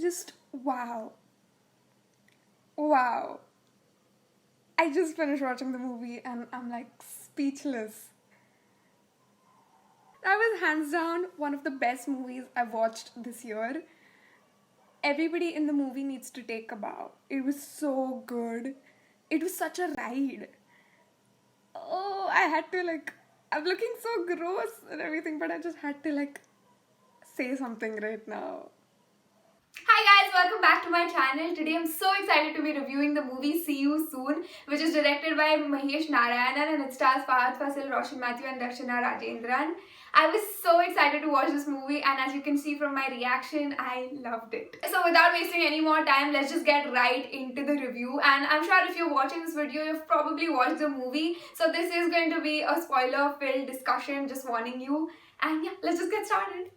just, wow. Wow. I just finished watching the movie and I'm like speechless. That was hands down one of the best movies I've watched this year. Everybody in the movie needs to take a bow. It was so good. It was such a ride. Oh, I had to I'm looking so gross and everything, but I just had to say something right now. Hi guys, welcome back to my channel. Today I'm so excited to be reviewing the movie See You Soon, which is directed by Mahesh Narayanan and it stars Fahadh Faasil, Roshan Mathew and Darshana Rajendran. I was so excited to watch this movie and as you can see from my reaction, I loved it. So without wasting any more time, let's just get right into the review. And I'm sure if you're watching this video, you've probably watched the movie. So this is going to be a spoiler-filled discussion, just warning you. And yeah, let's just get started.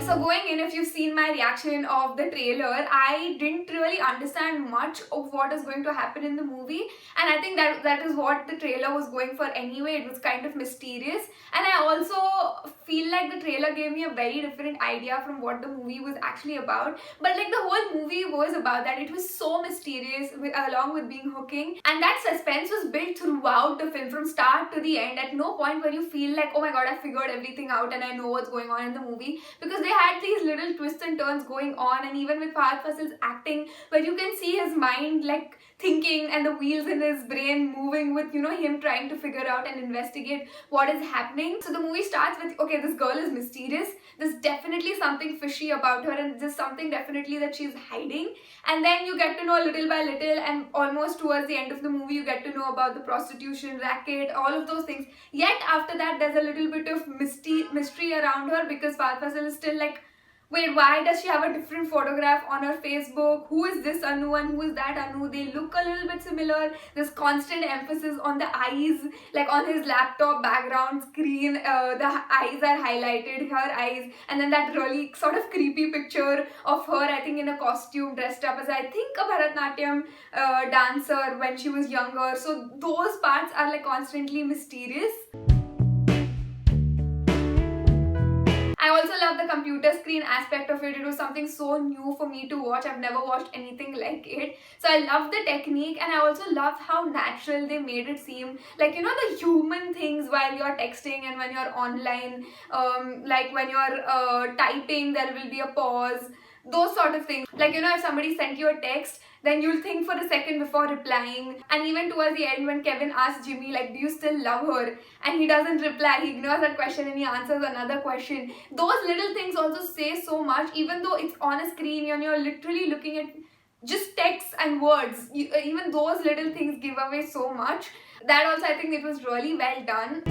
So going in, if you've seen my reaction of the trailer, I didn't really understand much of what is going to happen in the movie, and I think that is what the trailer was going for anyway. It was kind of mysterious, and I also feel like the trailer gave me a very different idea from what the movie was actually about. But the whole movie was about that. It was so mysterious along with being hooking, and that suspense was built throughout the film from start to the end. At no point where you feel like, oh my god, I figured everything out and I know what's going on in the movie, because they had these little twists and turns going on, and even with Fahadh Faasil's acting, where you can see his mind thinking and the wheels in his brain moving with him trying to figure out and investigate what is happening. So the movie starts with, okay, this girl is mysterious, there's definitely something fishy about her and there's something definitely that she's hiding, and then you get to know little by little, and almost towards the end of the movie you get to know about the prostitution racket, all of those things. Yet after that there's a little bit of mystery around her, because Fahadh Faasil is still wait, why does she have a different photograph on her Facebook? Who is this Anu and who is that Anu? They look a little bit similar. There's constant emphasis on the eyes, on his laptop background screen, the eyes are highlighted, her eyes, and then that really sort of creepy picture of her, I think in a costume, dressed up as, I think, a Bharatanatyam dancer when she was younger. So those parts are constantly mysterious. I also love the computer screen aspect of it. It was something so new for me to watch. I've never watched anything like it. So I love the technique, and I also love how natural they made it seem. The human things while you're texting and when you're online, when you're typing, there will be a pause. Those sort of things. If somebody sent you a text, then you'll think for a second before replying. And even towards the end when Kevin asks Jimmy, do you still love her? And he doesn't reply, he ignores that question and he answers another question. Those little things also say so much, even though it's on a screen and you're literally looking at just text and words. Even those little things give away so much. That also, I think it was really well done.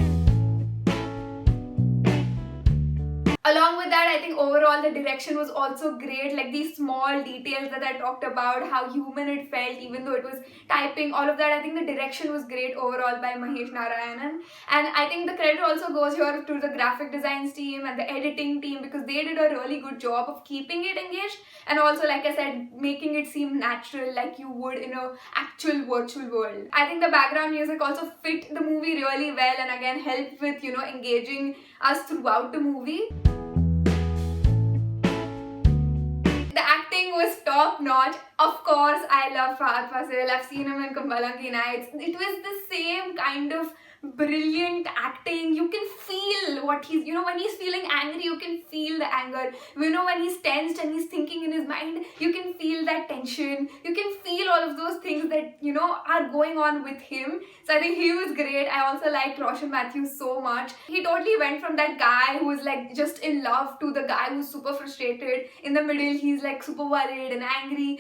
Along with that, I think overall the direction was also great. These small details that I talked about, how human it felt even though it was typing, all of that, I think the direction was great overall by Mahesh Narayanan. And I think the credit also goes here to the graphic designs team and the editing team, because they did a really good job of keeping it engaged and also, like I said, making it seem natural like you would in an actual virtual world. I think the background music also fit the movie really well and again helped with, engaging us throughout the movie. The acting was top notch. Of course, I love Fahadh Faasil. I've seen him in Kumbalangi Nights. It was the same kind of brilliant acting. You can feel what he's, when he's feeling angry, you can feel the anger. When he's tensed and he's thinking in his mind, you can feel that tension. You can feel all of those things that, are going on with him. So I think he was great. I also liked Roshan Mathew so much. He totally went from that guy who was just in love to the guy who's super frustrated. In the middle, he's super worried and angry.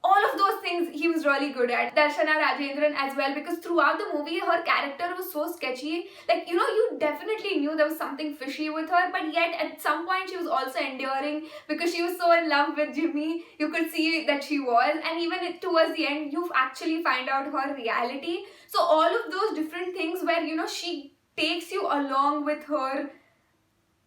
All of those things he was really good at. Darshana Rajendran as well, because throughout the movie her character was so sketchy. You definitely knew there was something fishy with her, but yet at some point she was also endearing because she was so in love with Jimmy. You could see that she was, and even towards the end you actually find out her reality. So all of those different things where she takes you along with her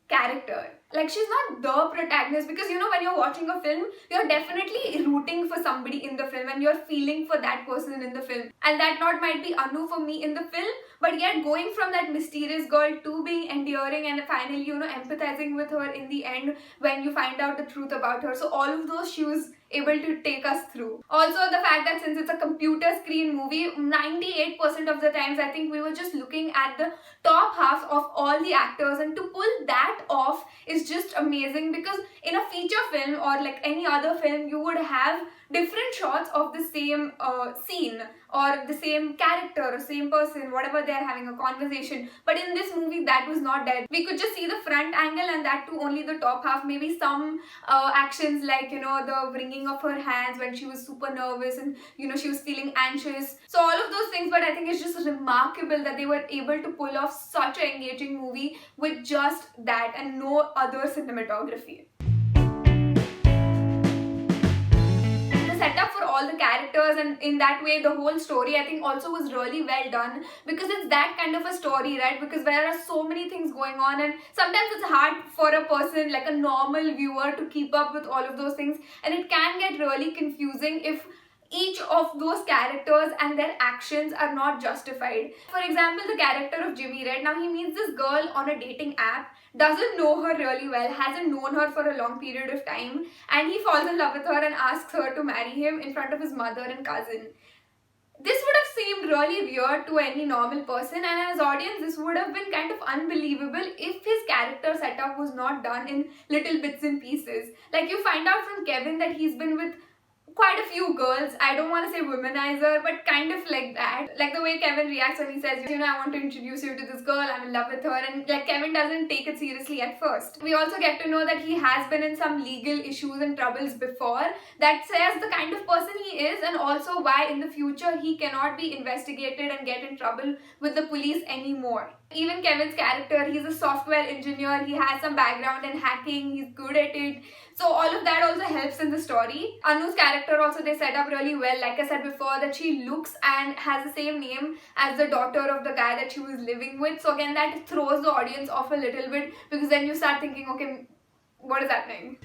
character. Like, she's not the protagonist, because when you're watching a film, you're definitely rooting for somebody in the film and you're feeling for that person in the film, and that not might be Anu for me in the film, but yet going from that mysterious girl to being endearing and finally empathizing with her in the end when you find out the truth about her. So all of those she was able to take us through. Also, the fact that since it's a computer screen movie, 98% of the times I think we were just looking at the top half of all the actors, and to pull that off is just amazing, because in a feature film or like any other film, you would have different shots of the same scene or the same character or same person, whatever they're having a conversation. But in this movie, that was not there. We could just see the front angle, and that too only the top half. Maybe some actions like the wringing of her hands when she was super nervous and she was feeling anxious. So all of those things, but I think it's just remarkable that they were able to pull off such an engaging movie with just that and no other cinematography. Setup for all the characters, and in that way the whole story I think also was really well done, because it's that kind of a story, right? Because there are so many things going on, and sometimes it's hard for a person like a normal viewer to keep up with all of those things, and it can get really confusing if each of those characters and their actions are not justified. For example, the character of Jimmy, right? Now he meets this girl on a dating app, doesn't know her really well, hasn't known her for a long period of time, and he falls in love with her and asks her to marry him in front of his mother and cousin. This would have seemed really weird to any normal person, and as audience this would have been kind of unbelievable if his character setup was not done in little bits and pieces. Like, you find out from Kevin that he's been with quite a few girls. I don't want to say womanizer, but kind of like that. Like the way Kevin reacts when he says, I want to introduce you to this girl, I'm in love with her, and like Kevin doesn't take it seriously at first. We also get to know that he has been in some legal issues and troubles before. That says the kind of person he is, and also why in the future he cannot be investigated and get in trouble with the police anymore. Even Kevin's character, he's a software engineer, he has some background in hacking, he's good at it. So all of that also helps in the story. Anu's character also they set up really well. Like I said before, that she looks and has the same name as the daughter of the guy that she was living with. So again, that throws the audience off a little bit, because then you start thinking, okay, what is happening?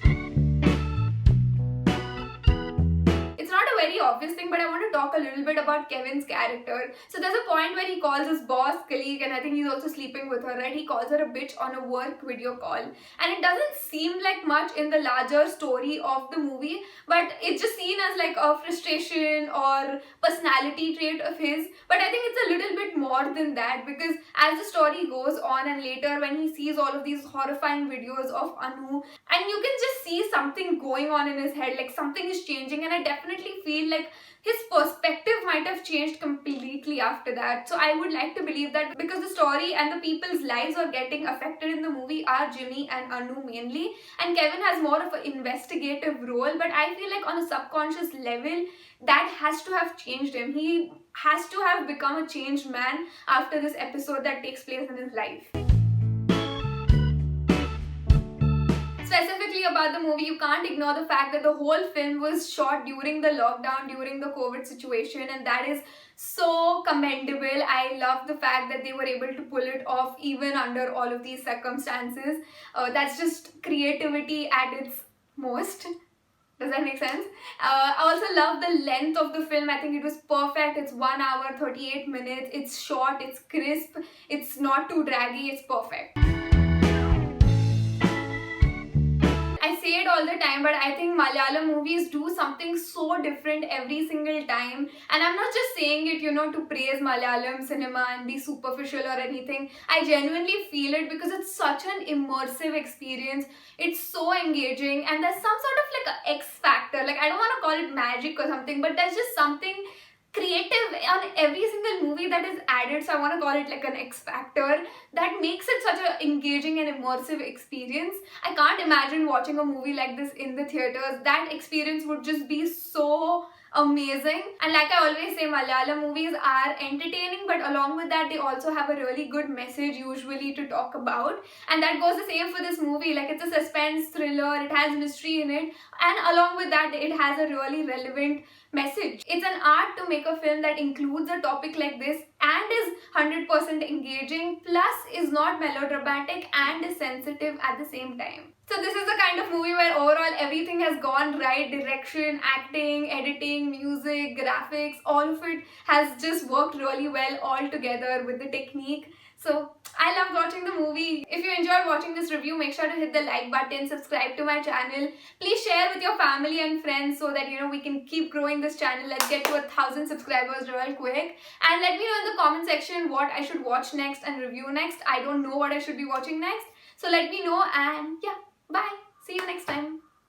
It's not a very obvious thing, but I want to talk a little bit about Kevin's character. So there's a point where he calls his boss, colleague, and I think he's also sleeping with her, right? He calls her a bitch on a work video call. And it doesn't seem like much in the larger story of the movie, but it's just seen as like a frustration or personality trait of his. But I think it's a little bit more than that, because as the story goes on and later when he sees all of these horrifying videos of Anu, and you can just see something going on in his head, like something is changing, and I definitely feel like his perspective might have changed completely after that. So I would like to believe that, because the story and the people's lives are getting affected in the movie are Jimmy and Anu mainly, and Kevin has more of an investigative role, but I feel like on a subconscious level that has to have changed him. He has to have become a changed man after this episode that takes place in his life. Specifically about the movie, you can't ignore the fact that the whole film was shot during the lockdown, during the COVID situation, and that is so commendable. I love the fact that they were able to pull it off even under all of these circumstances. That's just creativity at its most. Does that make sense? I also love the length of the film. I think it was perfect. It's 1 hour, 38 minutes. It's short, it's crisp, it's not too draggy, it's perfect. I say it all the time, but I think Malayalam movies do something so different every single time. And I'm not just saying it, to praise Malayalam cinema and be superficial or anything. I genuinely feel it because it's such an immersive experience. It's so engaging, and there's some sort of like an X factor. Like, I don't want to call it magic or something, but there's just something creative on every single movie that is added, so I want to call it like an X factor that makes it such an engaging and immersive experience. I can't imagine watching a movie like this in the theaters. That experience would just be so amazing. And like I always say, Malayalam movies are entertaining, but along with that, they also have a really good message usually to talk about. And that goes the same for this movie. Like, it's a suspense thriller, it has mystery in it, and along with that, it has a really relevant message. It's an art to make a film that includes a topic like this and is 100% engaging, plus is not melodramatic and is sensitive at the same time. So this is the kind of movie where overall everything has gone right. Direction, acting, editing, music, graphics, all of it has just worked really well all together with the technique. So I loved watching the movie. If you enjoyed watching this review, make sure to hit the like button, subscribe to my channel. Please share with your family and friends so that we can keep growing this channel. Let's get to 1,000 subscribers real quick. And let me know in the comment section what I should watch next and review next. I don't know what I should be watching next. So let me know, and yeah, bye. See you next time.